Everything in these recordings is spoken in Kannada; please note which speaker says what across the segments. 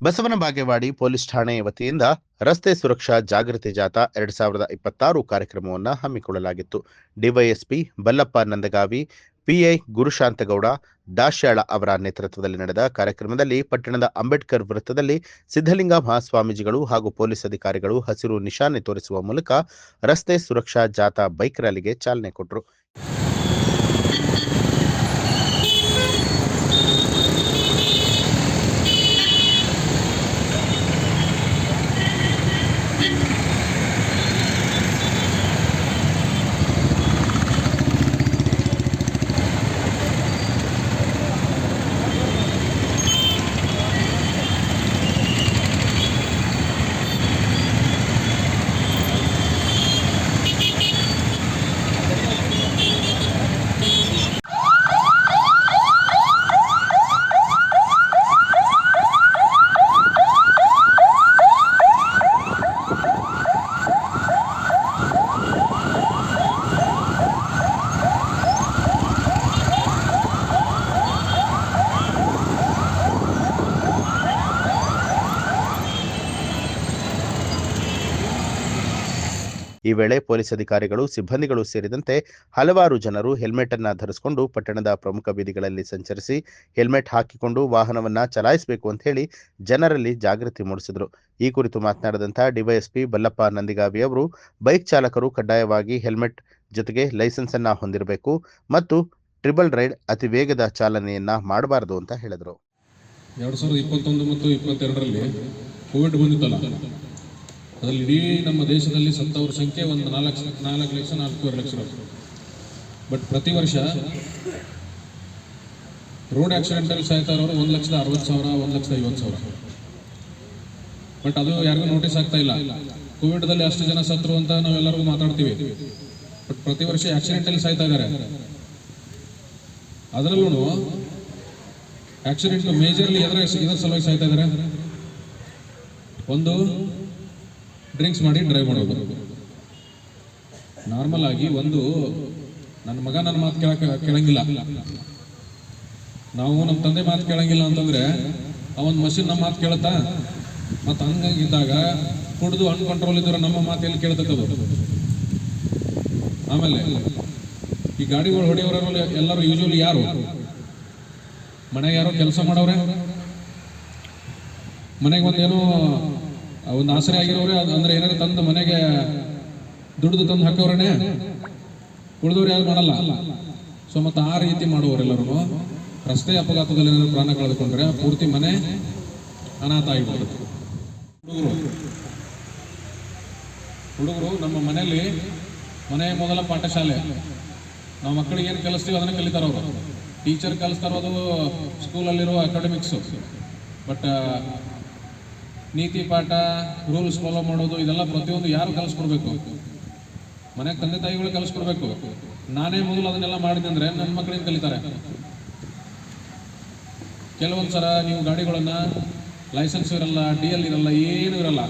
Speaker 1: ಬಸವನ ಬಾಗೇವಾಡಿ ಪೊಲೀಸ್ ಠಾಣೆ ವತಿಯಿಂದ ರಸ್ತೆ ಸುರಕ್ಷಾ ಜಾಗೃತಿ ಜಾಥಾ 2026 ಕಾರ್ಯಕ್ರಮವನ್ನು ಹಮ್ಮಿಕೊಳ್ಳಲಾಗಿತ್ತು. ಡಿವೈಎಸ್ಪಿ ಬಲ್ಲಪ್ಪ ನಂದಗಾವಿ, ಪಿಐ ಗುರುಶಾಂತಗೌಡ ದಾಶ್ಯಾಳ ಅವರ ನೇತೃತ್ವದಲ್ಲಿ ನಡೆದ ಕಾರ್ಯಕ್ರಮದಲ್ಲಿ ಪಟ್ಟಣದ ಅಂಬೇಡ್ಕರ್ ವೃತ್ತದಲ್ಲಿ ಸಿದ್ಧಲಿಂಗ ಮಹಾಸ್ವಾಮೀಜಿಗಳು ಹಾಗೂ ಪೊಲೀಸ್ ಅಧಿಕಾರಿಗಳು ಹಸಿರು ನಿಶಾನೆ ತೋರಿಸುವ ಮೂಲಕ ರಸ್ತೆ ಸುರಕ್ಷಾ ಜಾಥಾ ಬೈಕ್ ರ್ಯಾಲಿಗೆ ಚಾಲನೆ ಕೊಟ್ಟರು. ಈ ವೇಳೆ ಪೊಲೀಸ್ ಅಧಿಕಾರಿಗಳು, ಸಿಬ್ಬಂದಿಗಳು ಸೇರಿದಂತೆ ಹಲವಾರು ಜನರು ಹೆಲ್ಮೆಟ್ ಅನ್ನು ಧರಿಸಿಕೊಂಡು ಪಟ್ಟಣದ ಪ್ರಮುಖ ಬೀದಿಗಳಲ್ಲಿ ಸಂಚರಿಸಿ ಹೆಲ್ಮೆಟ್ ಹಾಕಿಕೊಂಡು ವಾಹನವನ್ನ ಚಲಾಯಿಸಬೇಕು ಅಂತ ಹೇಳಿ ಜನರಲ್ಲಿ ಜಾಗೃತಿ ಮೂಡಿಸಿದರು. ಈ ಕುರಿತು ಮಾತನಾಡಿದಂಥ ಡಿವೈಎಸ್ಪಿ ಬಲ್ಲಪ್ಪ ನಂದಿಗಾವಿ ಅವರು, ಬೈಕ್ ಚಾಲಕರು ಕಡ್ಡಾಯವಾಗಿ ಹೆಲ್ಮೆಟ್ ಜೊತೆಗೆ ಲೈಸೆನ್ಸ್ ಅನ್ನ ಹೊಂದಿರಬೇಕು ಮತ್ತು ಟ್ರಿಬಲ್ ರೈಡ್ ಅತಿ ವೇಗದ ಚಾಲನೆಯನ್ನ ಮಾಡಬಾರದು ಅಂತ ಹೇಳಿದರು.
Speaker 2: 2021 ಮತ್ತು 2022ರಲ್ಲಿ ಕೋವಿಡ್ ಬಂದಿತ್ತಲ್ಲ, ಅದರಲ್ಲಿ ಇಡೀ ನಮ್ಮ ದೇಶದಲ್ಲಿ ಸತ್ತವರ ಸಂಖ್ಯೆ ಒಂದು 4,04,00,000. ಬಟ್ ಪ್ರತಿ ವರ್ಷ ರೋಡ್ ಆಕ್ಸಿಡೆಂಟಲ್ಲಿ ಸಾಯ್ತಾ ಇರೋರು 1,60,000, 1,50,000. ಬಟ್ ಅದು ಯಾರಿಗೂ ನೋಟಿಸ್ ಆಗ್ತಾ ಇಲ್ಲ. ಕೋವಿಡ್ದಲ್ಲಿ ಅಷ್ಟು ಜನ ಸತ್ರು ಅಂತ ನಾವೆಲ್ಲರಿಗೂ ಮಾತಾಡ್ತೀವಿ, ಬಟ್ ಪ್ರತಿ ವರ್ಷ ಆಕ್ಸಿಡೆಂಟಲ್ಲಿ ಸಾಯ್ತಾ ಇದ್ದಾರೆ. ಅದರಲ್ಲೂ ಆಕ್ಸಿಡೆಂಟ್ ಮೇಜರ್ಲಿ ಇದರ ಸಲುವಾಗಿ ಸಾಯ್ತಾ ಇದ್ದಾರೆ. ಒಂದು, ಡ್ರಿಂಕ್ಸ್ ಮಾಡಿ ಡ್ರೈವ್ ಮಾಡೋದು. ನಾರ್ಮಲ್ ಆಗಿ ಒಂದು, ನನ್ನ ಮಗ ನನ್ನ ಮಾತು ಕೇಳಂಗಿಲ್ಲ, ನಾವು ನಮ್ಮ ತಂದೆ ಮಾತು ಕೇಳಂಗಿಲ್ಲ ಅಂತಂದ್ರೆ ಅವನ್ ಮಷಿನ್ ನಮ್ಮ ಮಾತು ಕೇಳುತ್ತಾ? ಮತ್ತು ಹಂಗಿದ್ದಾಗ ಕುಡಿದು ಅನ್ಕಂಟ್ರೋಲ್ ಇದ್ರೆ ನಮ್ಮ ಮಾತು ಎಲ್ಲಿ ಕೇಳ್ತಕ್ಕದು? ಆಮೇಲೆ ಈ ಗಾಡಿಗಳು ಹೊಡೆಯೋರೆಲ್ಲ ಎಲ್ಲರೂ ಯೂಶುವಲಿ ಯಾರು ಮನೆಗೆ ಯಾರೋ ಕೆಲಸ ಮಾಡೋರೆ, ಮನೆಗೆ ಒಂದೇನೋ ಒಂದು ಆಸರೆ ಆಗಿರೋರೆ, ಅಂದ್ರೆ ಏನಾದ್ರು ತಂದು ಮನೆಗೆ ದುಡ್ದು ತಂದು ಹಾಕೋರೇ, ಉಳಿದವ್ರು ಯಾರು ಮಾಡಲ್ಲ. ಸೊ ಮತ್ತೆ ಆ ರೀತಿ ಮಾಡುವವರೆಲ್ಲರೂ ರಸ್ತೆ ಅಪಘಾತದಲ್ಲಿ ಏನಾದ್ರು ಪ್ರಾಣ ಕಳೆದುಕೊಂಡ್ರೆ ಪೂರ್ತಿ ಮನೆ ಅನಾಥ ಆಗಿಬಿಡುತ್ತೆ. ಹುಡುಗರು ನಮ್ಮ ಮನೆಯಲ್ಲಿ ಮನೆಯ ಮೊದಲ ಪಾಠಶಾಲೆ. ನಾವು ಮಕ್ಕಳಿಗೆ ಏನು ಕಲಿಸ್ತೀವಿ ಅದನ್ನು ಕಲಿತಾರ ಅವರು. ಟೀಚರ್ ಕಲಿಸ್ತಾರೋದು ಸ್ಕೂಲಲ್ಲಿರುವ ಅಕಾಡೆಮಿಕ್ಸು, ಬಟ್ ನೀತಿ ಪಾಠ, ರೂಲ್ಸ್ ಫಾಲೋ ಮಾಡೋದು ಇದೆಲ್ಲ ಪ್ರತಿಯೊಂದು ಯಾರು ಕಲಿಸ್ಕೊಡ್ಬೇಕು? ಮನೆಗೆ ತಂದೆ ತಾಯಿಗಳು ಕಲಿಸ್ಕೊಡ್ಬೇಕು. ನಾನೇ ಮೊದಲು ಅದನ್ನೆಲ್ಲ ಮಾಡಿದೆ ಅಂದರೆ ನನ್ನ ಮಕ್ಕಳಿಗೆ ಕಲಿತಾರೆ. ಕೆಲವೊಂದು ಸಲ ನೀವು ಗಾಡಿಗಳನ್ನ ಲೈಸೆನ್ಸ್ ಇರಲ್ಲ, DL ಇರಲ್ಲ, ಏನೂ ಇರಲ್ಲ,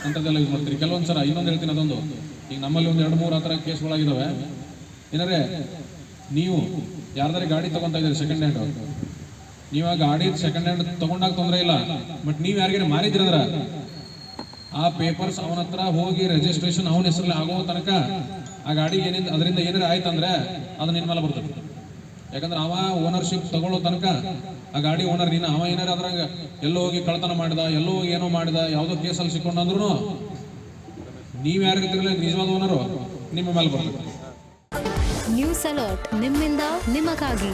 Speaker 2: ಅಂಥದ್ದೆಲ್ಲ ಯೂಸ್ ಮಾಡ್ತೀರಿ. ಕೆಲವೊಂದು ಸಲ ಇನ್ನೊಂದು ಹೇಳ್ತೀನಿ, ಅದೊಂದು ಈಗ ನಮ್ಮಲ್ಲಿ ಒಂದು 2-3 ಆ ಥರ ಕೇಸ್ಗಳಾಗಿದ್ದಾವೆ. ಏನಾರೆ ನೀವು ಯಾರ್ದಾರೆ ಗಾಡಿ ತಗೊಂತ ಇದ್ದೀರಿ ಸೆಕೆಂಡ್ ಹ್ಯಾಂಡ್, ನೀವು ಆ ಗಾಡಿ ಸೆಕೆಂಡ್ ಹ್ಯಾಂಡ್ ತಗೊಂಡಾಗ ತೊಂದರೆ ಇಲ್ಲ, ಬಟ್ ನೀವು ಯಾರಿಗಾರ ಮಾರಿದ್ರಂದ್ರ ಆ ಪೇಪರ್ಸ್ ಅವನ ಹತ್ರ ಹೋಗಿ ರಿಜಿಸ್ಟ್ರೇಷನ್ ಅವನ ಹೆಸರಲ್ಲಿ ಆಗೋ ತನಕ ಆ ಗಾಡಿ ಅದರಿಂದ ಏನಾರ ಆಯ್ತಂದ್ರೆ ಅದು ನಿನ್ನ ಮೇಲೆ ಬರ್ತದೆ. ಯಾಕಂದ್ರೆ ಅವ ಓನರ್ಶಿಪ್ ತಗೊಳ್ಳೋ ತನಕ ಆ ಗಾಡಿ ಓನರ್ ನೀನು. ಅವ ಏನಾರ ಅದ್ರಾಗ ಎಲ್ಲೋ ಹೋಗಿ ಕಳ್ತನ ಮಾಡಿದ, ಎಲ್ಲೋ ಹೋಗಿ ಏನೋ ಮಾಡಿದ, ಯಾವುದೋ ಕೇಸಲ್ಲಿ ಸಿಕ್ಕೊಂಡಂದ್ರೂ ನೀವು ಯಾರಿಗಿದ್ರಲ್ಲ ನಿಜವಾದ ಓನರು ನಿಮ್ಮ ಮೇಲೆ ಬರ್ತದೆ.
Speaker 3: ನ್ಯೂಸ್ ಅಲರ್ಟ್, ನಿಮ್ಮಿಂದ ನಿಮಗಾಗಿ.